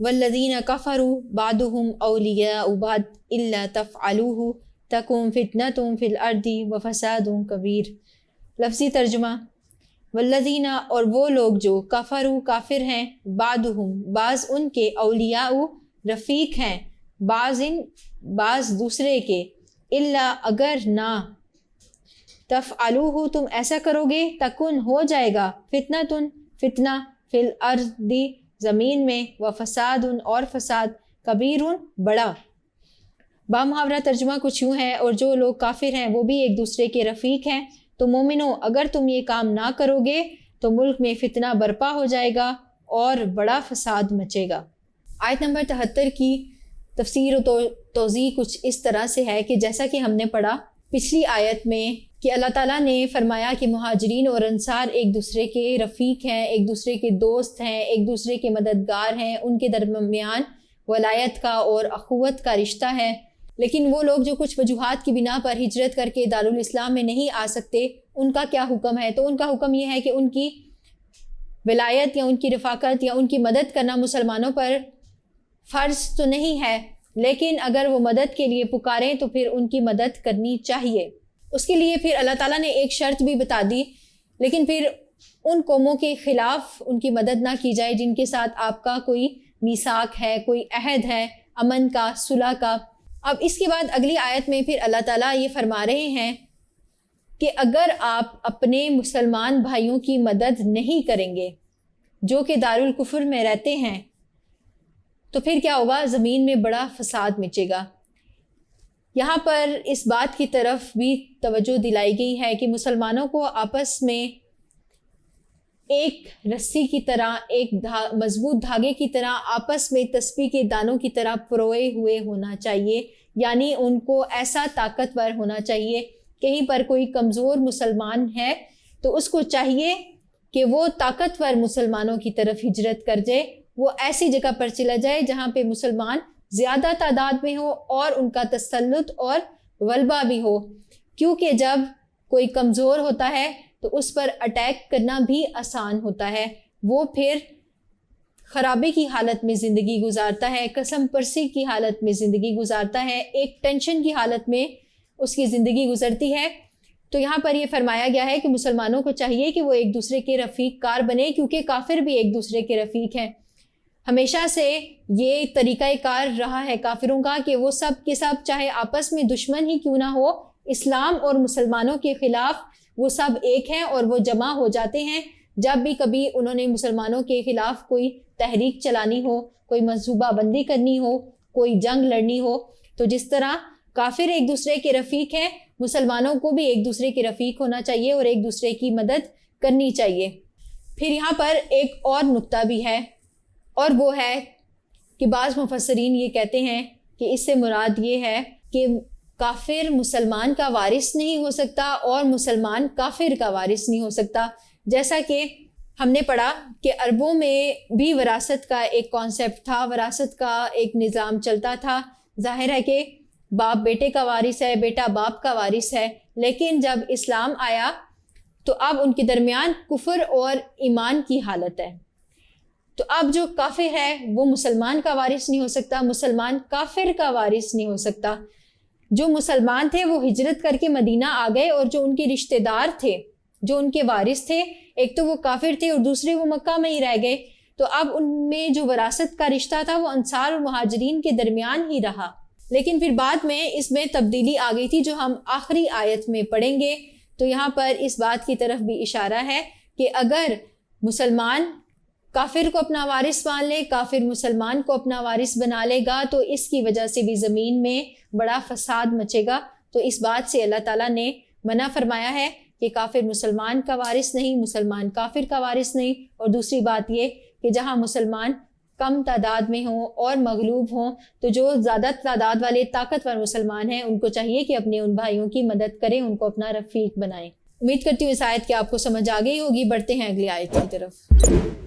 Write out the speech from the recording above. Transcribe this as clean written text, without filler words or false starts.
والذین کفروا بعضهم اولیاء بعض الا تفعلوه تکن فتنۃ فی الارض وفساد کبیر۔ لفظی ترجمہ، والذین اور وہ لوگ جو کفروا کافر ہیں، بعضهم بعض ان کے، اولیاء رفیق ہیں، بعض دوسرے کے، الا اگر نہ، تفعلوہ تم ایسا کرو گے، تکن ہو جائے گا، فتنہ فی الارض زمین میں، وفساد اور فساد، کبیر بڑا۔ بامحاورہ ترجمہ کچھ یوں ہے، اور جو لوگ کافر ہیں وہ بھی ایک دوسرے کے رفیق ہیں، تو مومنو اگر تم یہ کام نہ کرو گے تو ملک میں فتنہ برپا ہو جائے گا اور بڑا فساد مچے گا۔ آیت نمبر 73 کی تفسیر و توضیح کچھ اس طرح سے ہے کہ جیسا کہ ہم نے پڑھا پچھلی آیت میں کہ اللہ تعالیٰ نے فرمایا کہ مہاجرین اور انصار ایک دوسرے کے رفیق ہیں، ایک دوسرے کے دوست ہیں، ایک دوسرے کے مددگار ہیں، ان کے درمیان ولایت کا اور اخوت کا رشتہ ہے۔ لیکن وہ لوگ جو کچھ وجوہات کی بنا پر ہجرت کر کے دارالاسلام میں نہیں آ سکتے، ان کا کیا حکم ہے؟ تو ان کا حکم یہ ہے کہ ان کی ولایت یا ان کی رفاقت یا ان کی مدد کرنا مسلمانوں پر فرض تو نہیں ہے، لیکن اگر وہ مدد کے لیے پکاریں تو پھر ان کی مدد کرنی چاہیے۔ اس کے لیے پھر اللہ تعالیٰ نے ایک شرط بھی بتا دی، لیکن پھر ان قوموں کے خلاف ان کی مدد نہ کی جائے جن کے ساتھ آپ کا کوئی میثاق ہے، کوئی عہد ہے امن کا، صلح کا۔ اب اس کے بعد اگلی آیت میں پھر اللہ تعالیٰ یہ فرما رہے ہیں کہ اگر آپ اپنے مسلمان بھائیوں کی مدد نہیں کریں گے جو کہ دارالکفر میں رہتے ہیں تو پھر کیا ہوگا؟ زمین میں بڑا فساد مچے گا۔ یہاں پر اس بات کی طرف بھی توجہ دلائی گئی ہے کہ مسلمانوں کو آپس میں ایک رسی کی طرح، ایک مضبوط دھاگے کی طرح آپس میں تسبیح کے دانوں کی طرح پروئے ہوئے ہونا چاہیے، یعنی ان کو ایسا طاقتور ہونا چاہیے۔ کہیں پر کوئی کمزور مسلمان ہے تو اس کو چاہیے کہ وہ طاقتور مسلمانوں کی طرف ہجرت کر جائے، وہ ایسی جگہ پر چلا جائے جہاں پہ مسلمان زیادہ تعداد میں ہو اور ان کا تسلط اور غلبہ بھی ہو، کیونکہ جب کوئی کمزور ہوتا ہے تو اس پر اٹیک کرنا بھی آسان ہوتا ہے، وہ پھر خرابے کی حالت میں زندگی گزارتا ہے، قسم پرسی کی حالت میں زندگی گزارتا ہے، ایک ٹینشن کی حالت میں اس کی زندگی گزرتی ہے۔ تو یہاں پر یہ فرمایا گیا ہے کہ مسلمانوں کو چاہیے کہ وہ ایک دوسرے کے رفیق کار بنے، کیونکہ کافر بھی ایک دوسرے کے رفیق ہیں۔ ہمیشہ سے یہ طریقہ کار رہا ہے کافروں کا کہ وہ سب کے سب چاہے آپس میں دشمن ہی کیوں نہ ہو، اسلام اور مسلمانوں کے خلاف وہ سب ایک ہیں اور وہ جمع ہو جاتے ہیں جب بھی کبھی انہوں نے مسلمانوں کے خلاف کوئی تحریک چلانی ہو، کوئی منصوبہ بندی کرنی ہو، کوئی جنگ لڑنی ہو۔ تو جس طرح کافر ایک دوسرے کے رفیق ہیں، مسلمانوں کو بھی ایک دوسرے کے رفیق ہونا چاہیے اور ایک دوسرے کی مدد کرنی چاہیے۔ پھر یہاں پر ایک اور نقطہ بھی ہے، اور وہ ہے کہ بعض مفسرین یہ کہتے ہیں کہ اس سے مراد یہ ہے کہ کافر مسلمان کا وارث نہیں ہو سکتا اور مسلمان کافر کا وارث نہیں ہو سکتا۔ جیسا کہ ہم نے پڑھا کہ عربوں میں بھی وراثت کا ایک کانسیپٹ تھا، وراثت کا ایک نظام چلتا تھا۔ ظاہر ہے کہ باپ بیٹے کا وارث ہے، بیٹا باپ کا وارث ہے، لیکن جب اسلام آیا تو اب ان کے درمیان کفر اور ایمان کی حالت ہے۔ تو اب جو کافر ہے وہ مسلمان کا وارث نہیں ہو سکتا، مسلمان کافر کا وارث نہیں ہو سکتا۔ جو مسلمان تھے وہ ہجرت کر کے مدینہ آ گئے، اور جو ان کے رشتہ دار تھے، جو ان کے وارث تھے، ایک تو وہ کافر تھے اور دوسرے وہ مکہ میں ہی رہ گئے، تو اب ان میں جو وراثت کا رشتہ تھا وہ انصار اور مہاجرین کے درمیان ہی رہا۔ لیکن پھر بعد میں اس میں تبدیلی آ گئی تھی جو ہم آخری آیت میں پڑھیں گے۔ تو یہاں پر اس بات کی طرف بھی اشارہ ہے کہ اگر مسلمان کافر کو اپنا وارث مان لے، کافر مسلمان کو اپنا وارث بنا لے گا، تو اس کی وجہ سے بھی زمین میں بڑا فساد مچے گا۔ تو اس بات سے اللہ تعالیٰ نے منع فرمایا ہے کہ کافر مسلمان کا وارث نہیں، مسلمان کافر کا وارث نہیں۔ اور دوسری بات یہ کہ جہاں مسلمان کم تعداد میں ہوں اور مغلوب ہوں تو جو زیادہ تعداد والے طاقتور مسلمان ہیں ان کو چاہیے کہ اپنے ان بھائیوں کی مدد کریں، ان کو اپنا رفیق بنائیں۔ امید کرتی ہوں اس آیت کی آپ کو سمجھ آ گئی ہوگی۔ بڑھتے ہیں اگلی آیت کی طرف۔